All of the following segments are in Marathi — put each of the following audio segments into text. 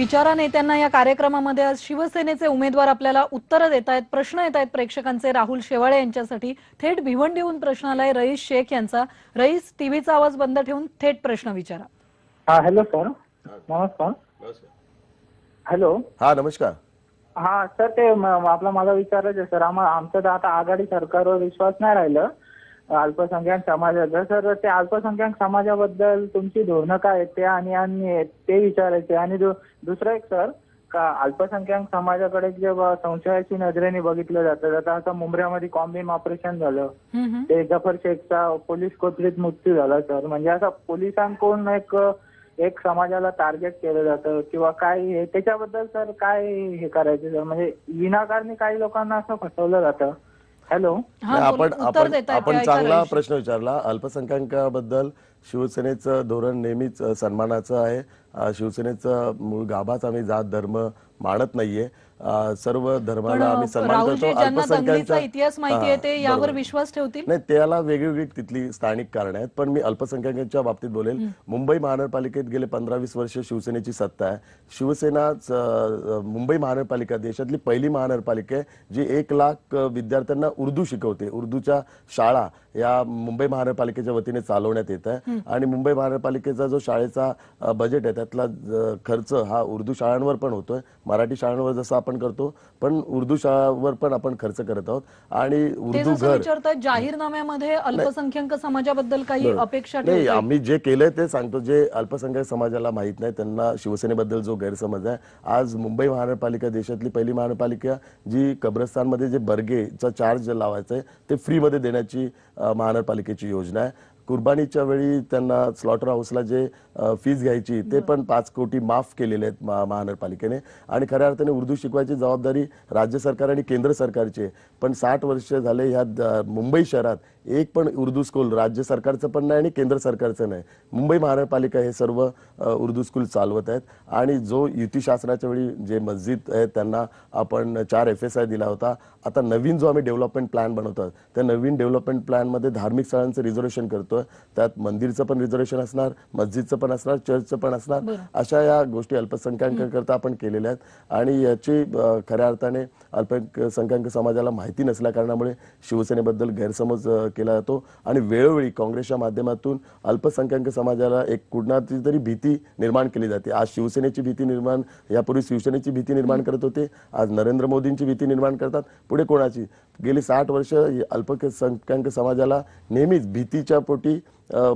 विचारा नेत्यांना या कार्यक्रमामध्ये आज शिवसेनेचे उमेदवार आपल्याला उत्तरं देत आहेत, प्रश्न येत आहेत प्रेक्षकांचे। राहुल शेवाळे यांच्यासाठी थेट भिवंडीहून प्रश्न आलाय रईस शेख यांचा। रईस, टीव्हीचा आवाज बंद ठेवून थेट प्रश्न विचारा। हा, हॅलो सर, नमस्कार। हॅलो, हा नमस्कार। हा सर, ते आपला मला विचारायचं सर, आमचं तर आता आघाडी सरकारवर विश्वास नाही राहिलं अल्पसंख्याक समाजाचं। सर, ते अल्पसंख्याक समाजाबद्दल तुमची धोरणं काय आहेत ते आणि ते विचारायचे। आणि दुसरं एक सर, का अल्पसंख्याक समाजाकडे जे संशयाची नजरेने बघितलं जातं, आता आता मुंबईमध्ये कॉम्बिंग ऑपरेशन झालं, ते जफर शेखचा पोलीस कोठडीत मृत्यू झाला सर। म्हणजे असं पोलिसांकडून एक समाजाला टार्गेट केलं जातं किंवा काय, त्याच्याबद्दल सर काय हे करायचं सर? म्हणजे विनाकारणी काही लोकांना असं फसवलं जातं। हॅलो, आपण चांगला प्रश्न विचारला। अल्पसंख्याकाबद्दल शिवसेनेचं धोरण नेहमीच सन्मानाचं आहे। शिवसेनेचं मूळ गाभाच आम्ही जात धर्म मानत नाहीये, सर्व धर्माला आम्ही सन्मान करतो। अल्पसंख्याकांचा इतिहास माहिती आहे, ते यावर विश्वास ठेवतील? नाही, त्याला वेगवेगळी तिथली स्थानिक कारण आहेत, पण मी अल्पसंख्याकांच्या बाबतीत बोलेल। मुंबई महानगरपालिकेत गेले 15-20 वर्ष शिवसेनेची सत्ता आहे। शिवसेना मुंबई महानगरपालिका देशातली पहिली महानगरपालिका आहे जी 1 लाख विद्यार्थ्यांना उर्दू शिकवते। उर्दूच्या शाळा या मुंबई महानगरपालिकेच्या वतीने चालवण्यात येत आहे। आणि मुंबई महानगरपालिकेचा जो शाळेचा बजेट आहे त्यातला खर्च हा उर्दू शाळांवर पण होतोय। मराठी शाळांवर जसं आपण करतो, पण उर्दू शाळांवर पण आपण खर्च करत आहोत। आणि उर्दू घर विचारतात, जाहीरनाम्यामध्ये अल्पसंख्याक समाजाबद्दल काही अपेक्षा नाही, आम्ही जे केलंय ते सांगतो। जे अल्पसंख्याक समाजाला माहित नाही त्यांना शिवसेनेबद्दल जो गैरसमज आहे, आज मुंबई महानगरपालिका देशातली पहिली महानगरपालिका जी कब्रस्तानमध्ये जे बर्गेचा चार्ज लावायचा आहे ते फ्रीमध्ये देण्याची महानगरपालिकेची योजना आहे। कुर्बानीच्या वेळी त्यांना स्लॉटर हाऊसला जे फीज घ्यायची ते पण 5 कोटी माफ केलेले आहेत महानगरपालिकेने। आणि खऱ्या अर्थाने उर्दू शिकवायची जबाबदारी राज्य सरकार आणि केंद्र सरकारची आहे। पण 60 वर्ष झाले ह्या मुंबई शहरात एक पण उर्दू स्कूल राज्य सरकारचं पण नाही आणि केंद्र सरकारचं नाही। मुंबई महानगरपालिका हे सर्व उर्दू स्कूल चालवत आहेत। आणि जो युती शासनाच्या वेळी जे मस्जिद आहे त्यांना आपण 4 FSI दिला होता। आता नवीन जो आम्ही डेव्हलपमेंट प्लॅन बनवतो त्या नवीन डेव्हलपमेंट प्लॅनमध्ये धार्मिक स्थळांचं रिझर्वेशन करतोय। त्यात मंदिरचं पण रिझर्वेशन असणार, मस्जिदचं पण असणार, चर्चचं पण असणार। अशा या गोष्टी अल्पसंख्याकांकरता आपण केलेल्या आहेत। आणि याची खऱ्या अर्थाने अल्पसंख्याक समाजाला माहिती नसल्या कारणामुळे शिवसेनेबद्दल गैरसमज केला जातो। आणि वेळोवेळी काँग्रेसच्या माध्यमातून अल्पसंख्याक समाजाला एक कुणाची तरी भीती निर्माण केली जाते। आज शिवसेनेची भीती निर्माण, यापूर्वी शिवसेनेची भीती निर्माण करत होते, आज नरेंद्र मोदींची भीती निर्माण करतात, पुढे कोणाची? गेली 60 वर्ष अल्पसंख्याक समाजाला नेहमीच भीतीच्या पोटी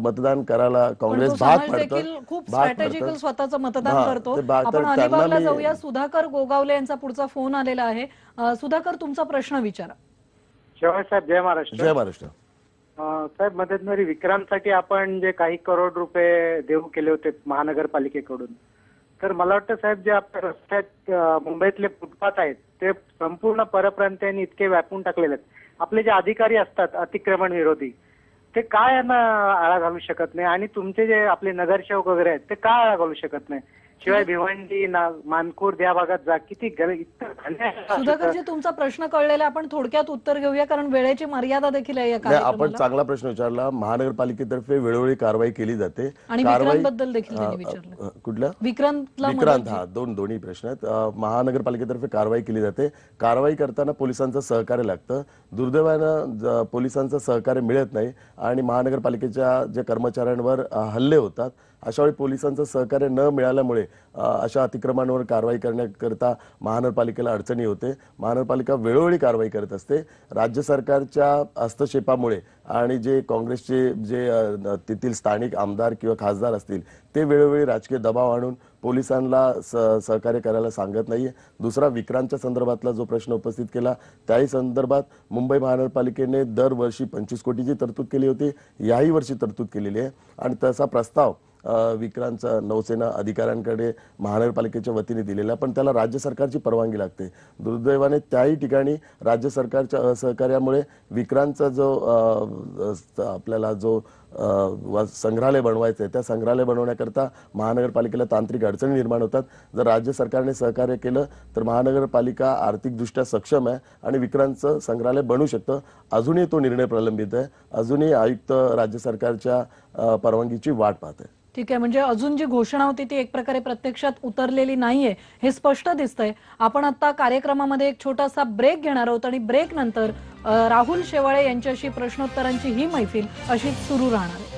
मतदान करायला काँग्रेस भाग पडतं। खूप स्ट्रॅटेजिकल स्वतःचं मतदान करतो। आपण अलिबागला जाऊया। सुधाकर गोगावले यांचा पुढचा फोन आलेला आहे। सुधाकर, तुमचा प्रश्न विचारा। शेवाळे साहेब, जय महाराष्ट्र। जय महाराष्ट्र साहेब, मदतनीस विक्रांतसाठी आपण जे काही करोड रुपये देऊ केले होते महानगरपालिकेकडून, तर मला वाटतं साहेब, जे आपल्या रस्त्यात मुंबईतले फुटपाथ आहेत ते संपूर्ण परप्रांतीयांनी इतके व्यापून टाकलेले आहेत। आपले जे अधिकारी असतात अतिक्रमण विरोधी, ते काय यांना आळा घालू शकत नाही? आणि तुमचे जे आपले नगरसेवक वगैरे आहेत ते काय आळा घालू शकत नाही? शिवाय भिवंडी, मानपूर या भागात जा, किती सुधाकरजी, तुमचा प्रश्न कळलेला, आपण थोडक्यात उत्तर घेऊया कारण वेळेची मर्यादा देखील आहे या कार्यक्रमाला। आपण चांगला प्रश्न विचारला। महानगरपालिकेतर्फे वेळोवेळी कारवाई केली जाते। आणि विक्रांतबद्दल देखील त्यांनी विचारलं। कुठल्या? विक्रांत, हा, दोन्ही प्रश्न आहेत। महानगरपालिकेतर्फे कारवाई केली जाते। कारवाई करताना पोलिसांचं सहकार्य लागतं। दुर्दैवानं पोलिसांचं सहकार्य मिळत नाही आणि महानगरपालिकेच्या जे कर्मचाऱ्यांवर हल्ले होतात। अशा वेळी पोलिसांचं सहकार्य न मिळाल्यामुळे अशा अतिक्रमणांवर कारवाई करण्याकरता महानगरपालिकेला अडचणी होते। महानगरपालिका वेळोवेळी कारवाई करत असते। राज्य सरकारच्या हस्तक्षेपामुळे आणि जे काँग्रेसचे जे तेथील स्थानिक आमदार किंवा खासदार असतील ते वेळोवेळी राजकीय दबाव आणून पोलिसांना सहकार्य करायला सांगत नाहीये। दुसरा, विक्रांतच्या संदर्भातला जो प्रश्न उपस्थित केला त्याही संदर्भात मुंबई महानगरपालिकेने दरवर्षी 25 कोटीची तरतूद केली होती, याही वर्षी तरतूद केलेली आहे। आणि तसा प्रस्ताव विक्रांतचा नौसेना अधिकाऱ्यांकडे महानगरपालिकेच्या वतीने दिलेला, पण त्याला राज्य सरकारची परवानगी लागते। दुर्दैवाने त्याही ठिकाणी राज्य सरकारच्या असहकार्यामुळे विक्रांतचा जो आपल्याला जो संग्रहालय बनवायचं आहे, त्या संग्रहालय बनवण्याकरता महानगरपालिकेला तांत्रिक अडचणी निर्माण होतात. जर राज्य सरकारने सहकार्य केलं तर महानगरपालिका आर्थिकदृष्ट्या सक्षम आहे आणि विक्रांतचं संग्रहालय बनू शकतं. अजूनही तो निर्णय प्रलंबित आहे. अजूनही आयुक्त राज्य सरकारच्या परवानगीची वाट पाहत आहे. ठीक आहे, म्हणजे अजून जी घोषणा होती ती एक प्रकारे प्रत्यक्षात उतरलेली नाहीये हे स्पष्ट दिसतंय. आपण आता कार्यक्रमामध्ये एक छोटासा ब्रेक घेणार आहोत आणि ब्रेक नंतर राहुल शेवाळे यांच्याशी प्रश्नोत्तरांची ही मैफिल अशीच सुरू राहणार आहे.